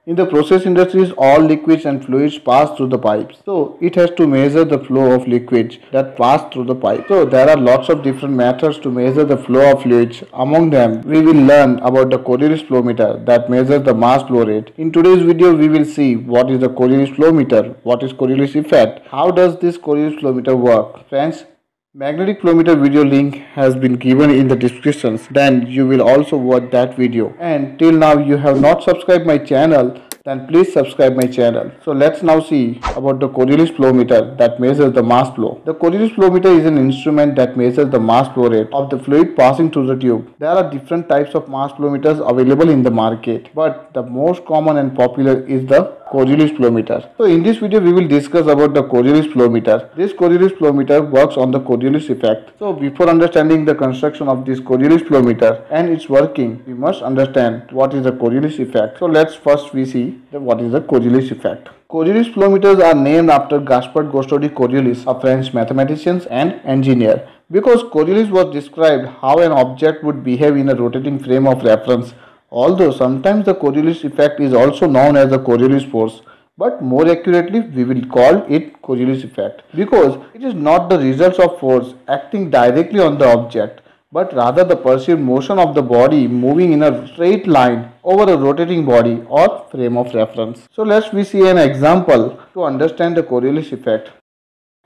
In the process industries, all liquids and fluids pass through the pipes. So it has to measure the flow of liquids that pass through the pipe. So there are lots of different methods to measure the flow of fluids. Among them, we will learn about the Coriolis flow meter that measures the mass flow rate. In today's video, we will see what is the Coriolis flow meter, what is Coriolis effect, how does this Coriolis flow meter work. Friends, magnetic flow meter video link has been given in the descriptions. Then you will also watch that video. And till now you have not subscribed my channel, then please subscribe my channel. So let's now see about the Coriolis flow meter that measures the mass flow. The Coriolis flow meter is an instrument that measures the mass flow rate of the fluid passing through the tube. There are different types of mass flow meters available in the market, but the most common and popular is the Coriolis flow meter. So in this video we will discuss about the Coriolis flow meter. This Coriolis flow meter works on the Coriolis effect. So before understanding the construction of this Coriolis flow meter and its working, we must understand what is the Coriolis effect. So let's first we see what is the Coriolis effect. Coriolis flow meters are named after Gaspard Gostodi Coriolis, a French mathematician and engineer, because Coriolis was described how an object would behave in a rotating frame of reference. Although sometimes the Coriolis effect is also known as the Coriolis force, but more accurately we will call it Coriolis effect because it is not the result of force acting directly on the object, but rather the perceived motion of the body moving in a straight line over a rotating body or frame of reference. So let's we see an example to understand the Coriolis effect.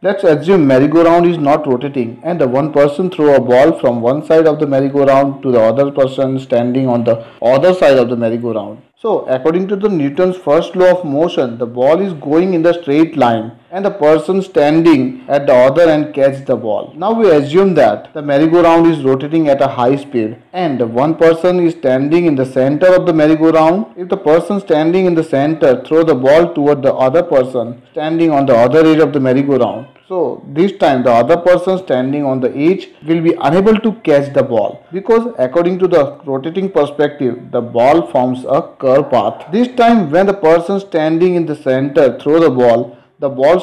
Let's assume merry-go-round is not rotating and the one person throw a ball from one side of the merry-go-round to the other person standing on the other side of the merry-go-round. So according to the Newton's first law of motion, the ball is going in the straight line and the person standing at the other end catch the ball. Now we assume that the merry-go-round is rotating at a high speed and the one person is standing in the center of the merry-go-round. If the person standing in the center throw the ball toward the other person standing on the other edge of the merry-go-round, so this time the other person standing on the edge will be unable to catch the ball because according to the rotating perspective, the ball forms a curved path. This time when the person standing in the center throw the ball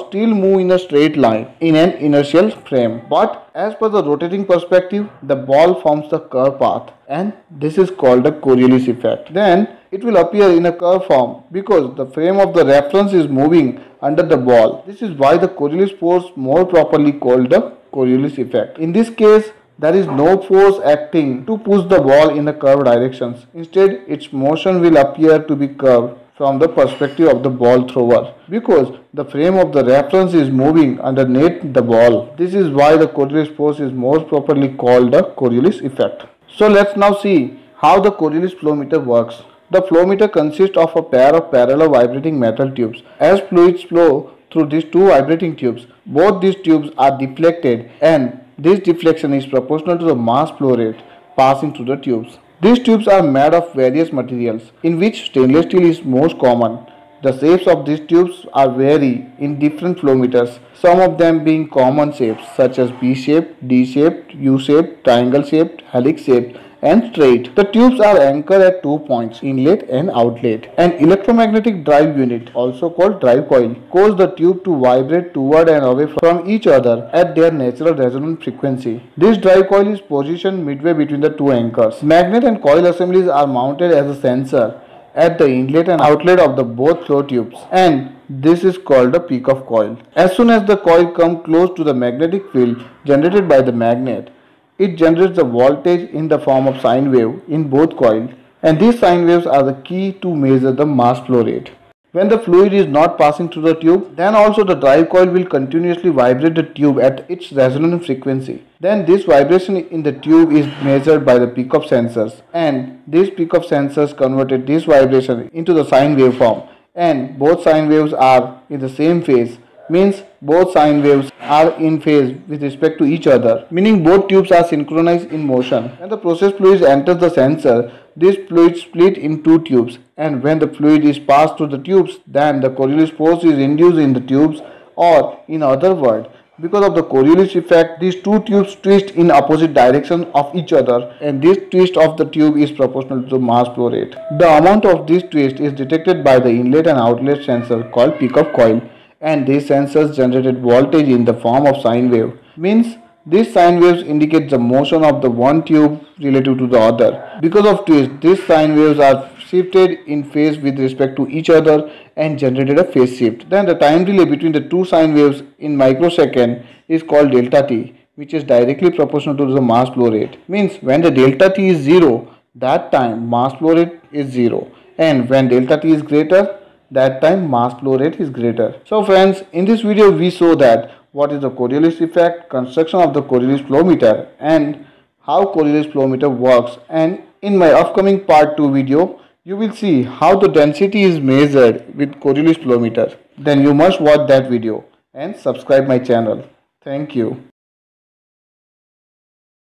still move in a straight line in an inertial frame. But as per the rotating perspective, the ball forms the curved path and this is called the Coriolis effect. Then it will appear in a curved form because the frame of the reference is moving under the ball. This is why the Coriolis force more properly called the Coriolis effect. In this case, there is no force acting to push the ball in the curved directions. Instead, its motion will appear to be curved from the perspective of the ball thrower because the frame of the reference is moving underneath the ball. This is why the Coriolis force is more properly called the Coriolis effect. So let's now see how the Coriolis flow meter works. The flow meter consists of a pair of parallel vibrating metal tubes. As fluids flow through these two vibrating tubes, both these tubes are deflected and this deflection is proportional to the mass flow rate passing through the tubes. These tubes are made of various materials, in which stainless steel is most common. The shapes of these tubes are vary in different flow meters, some of them being common shapes such as B-shaped, D-shaped, U-shaped, triangle-shaped, helix-shaped, and straight. The tubes are anchored at 2 points, inlet and outlet. An electromagnetic drive unit, also called drive coil, causes the tube to vibrate toward and away from each other at their natural resonant frequency. This drive coil is positioned midway between the two anchors. Magnet and coil assemblies are mounted as a sensor at the inlet and outlet of the both flow tubes, and this is called the peak of coil. As soon as the coil comes close to the magnetic field generated by the magnet, it generates a voltage in the form of sine wave in both coils, and these sine waves are the key to measure the mass flow rate. When the fluid is not passing through the tube, then also the drive coil will continuously vibrate the tube at its resonant frequency. Then this vibration in the tube is measured by the peak of sensors, and these peak of sensors converted this vibration into the sine wave form, and both sine waves are in the same phase. Means both sine waves are in phase with respect to each other, meaning both tubes are synchronized in motion. When the process fluid enters the sensor, this fluid split in two tubes, and when the fluid is passed through the tubes, then the Coriolis force is induced in the tubes, or in other words, because of the Coriolis effect, these two tubes twist in opposite direction of each other, and this twist of the tube is proportional to the mass flow rate. The amount of this twist is detected by the inlet and outlet sensor called peak of coil, and these sensors generated voltage in the form of sine wave. Means these sine waves indicate the motion of the one tube relative to the other. Because of twist, these sine waves are shifted in phase with respect to each other and generated a phase shift. Then the time delay between the two sine waves in microsecond is called delta t, which is directly proportional to the mass flow rate. Means when the delta t is 0, that time mass flow rate is 0, and when delta t is greater, that time mass flow rate is greater. So friends, in this video we saw that what is the Coriolis effect, construction of the Coriolis flow meter, and how Coriolis flow meter works. And in my upcoming part 2 video, you will see how the density is measured with Coriolis flow meter. Then you must watch that video and subscribe my channel. Thank you.